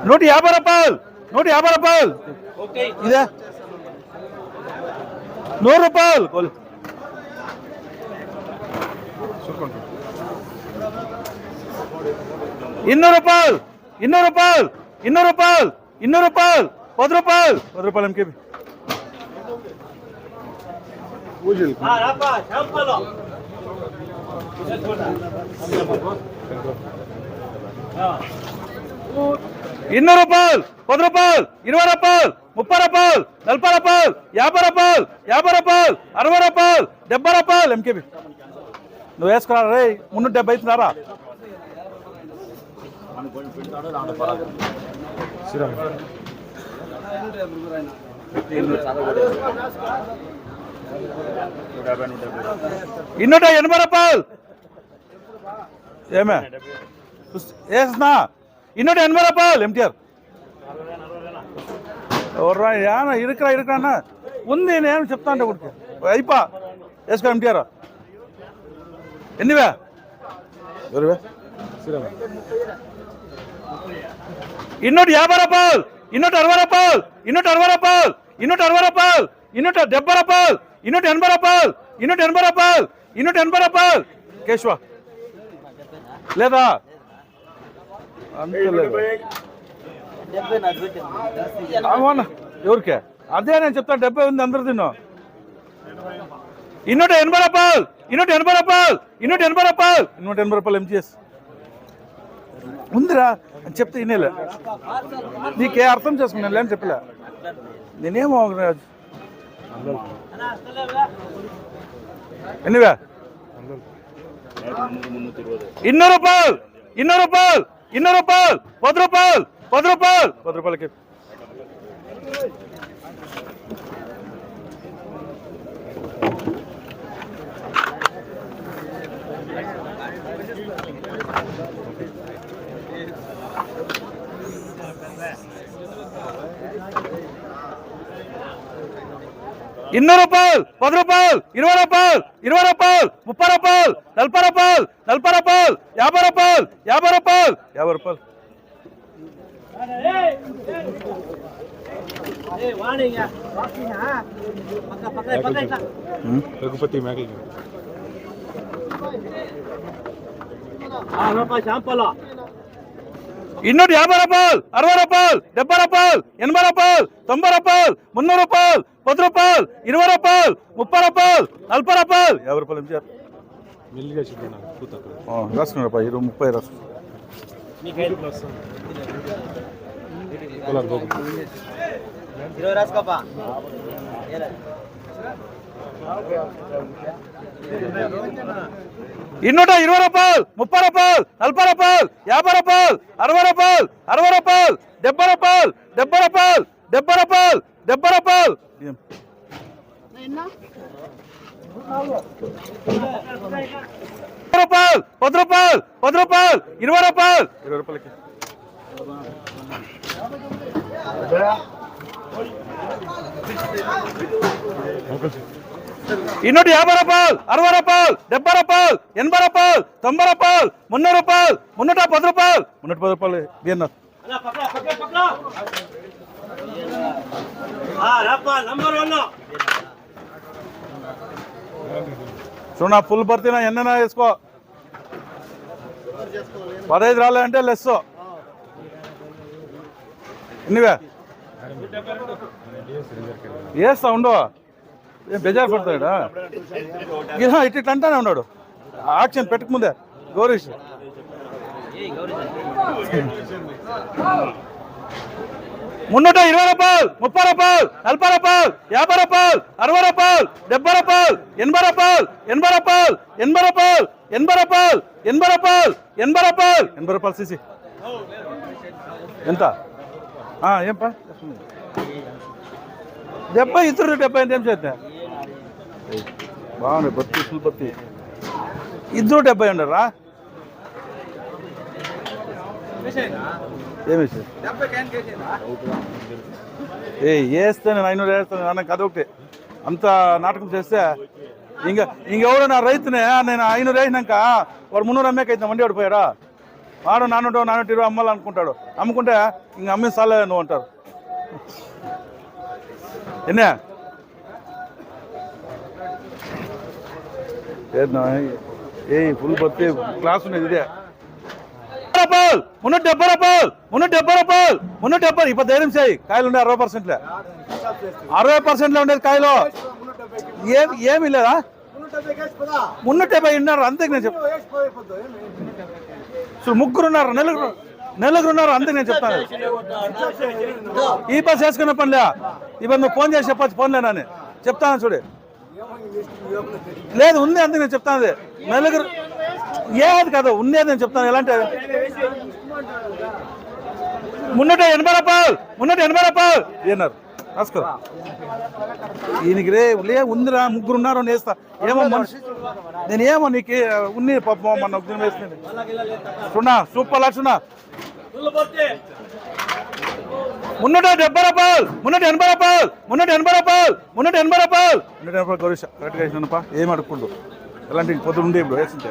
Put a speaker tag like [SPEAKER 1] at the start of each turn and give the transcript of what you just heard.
[SPEAKER 1] ₹150 ₹150 ఇదే ₹100 ₹200 ₹10 MKB ₹200 ₹10 ₹20 ₹30 ₹40 ₹50 ₹60 ₹70 MKB నువ్వు వేసుకురా రే 370 అవుతున్నారా ₹280 ఏమే వేస్తున్నా ₹280 ఎంటీఆర్ ఎవరు ఇరుకురా అన్న ఉంది నేను చెప్తా అంటే కొడుకు అయిపో వేసుకో ఎంటీఆర్ ఎన్నివే ఎవరువే ₹250 ₹260 ₹260 ₹270 ₹280 కేశవ లేదా అంతే లేదు అవునా ఎవరికే అదే నేను చెప్తాను 70 ఉంది అందరు తిన్నా ₹280 ఎంజిఎస్ ఉందిరా అని చెప్తే వినేలే నీకే అర్థం చేసుకున్నాను అని చెప్పలే నేనేమో ఎన్నివే ₹200 ₹10 ₹200 ₹10 ₹20 ₹30 ₹40 ₹50
[SPEAKER 2] రఘుపతి మేకల్
[SPEAKER 1] ₹250 ₹60 ₹70 ₹80 ₹90 ₹300 ₹10 ₹20 ₹30 ₹40 ₹50 ఎంచారు
[SPEAKER 2] మెల్లిగా చెప్పాను
[SPEAKER 1] రాసుకున్నారప్ప 30 రాసు ₹220 ₹30 ₹40 ₹50 ₹60 ₹70 చూడ ఫుల్ భర్తీనా ఎన్నైనా వేసుకో 15 రాలేదంటే లెస్ ఎన్నివే వేస్తా ఉండవు ఏం బెజారు పడతాడా ఇట్లా అంటానే ఉన్నాడు ఆక్షన్ పెట్టకముందే గౌరీష్ ₹320 ₹30 ₹40 ₹50 ₹60 ₹70 సీసీ ఎంత ఏం పా 70 ఇద్దరు 70 అంటే ఏం చేద్దా బాగుంది బత్తి ఫుల్ బత్తి ఇద్దరు 70 ఉండరా ఏమి వేస్తే నేను 500 వేస్తాను నాకు అదొకటి అంత నాటకం చేస్తే ఇంకెవడో నా రైతునే నేను 500 వేసినాక వాడు 300 అమ్మేకైతే మండి వాడిపోయాడా వాడు 420 అమ్మాలనుకుంటాడు. అమ్ముకుంటే ఇంక అమ్మిన సాలే నువ్వు అంటారు. ఎన్నే ఏ ఫుల్ బత్తి క్లాస్ ఉండేది ఇదే. 370 ఇప్పుడు ధైర్యం చేయి. కాయలు ఉండే 60%. 60% ఉండేది కాయలు. ఏమీ లేదా 370 ఉన్నారు అంతే నేను చెప్తాను. ముగ్గురు ఉన్నారు, నలుగురు ఉన్నారు అంతే నేను చెప్తాను. ఈ బస్ వేసుకున్న పనిలే. ఇప్పుడు నువ్వు ఫోన్ చేసి చెప్పచ్చు. ఫోన్ లేనని చెప్తాను చూడు. లేదు ఉంది అంతే నేను చెప్తాను. అది నలుగురు ఏది కదా ఉండేది నేను చెప్తాను. ఎలాంటి 380 రూపాయలు ఏన్నారు రాసుకో. ఈయనకి లే ఉందిరా, ముగ్గురు ఉన్నారు వేస్తా. ఏమో మనిషి నేను ఏమో నీకు ఉంది పాపం మన వేస్తుంది. చూడా సూపర్ లాచున్నా 380 రూపాయలు గౌరీష కరెక్ట్గా వేసినానప్పా. ఏం అడుక్కుండు ఎలాంటి పొద్దు ఉండే ఇప్పుడు వేసింటే.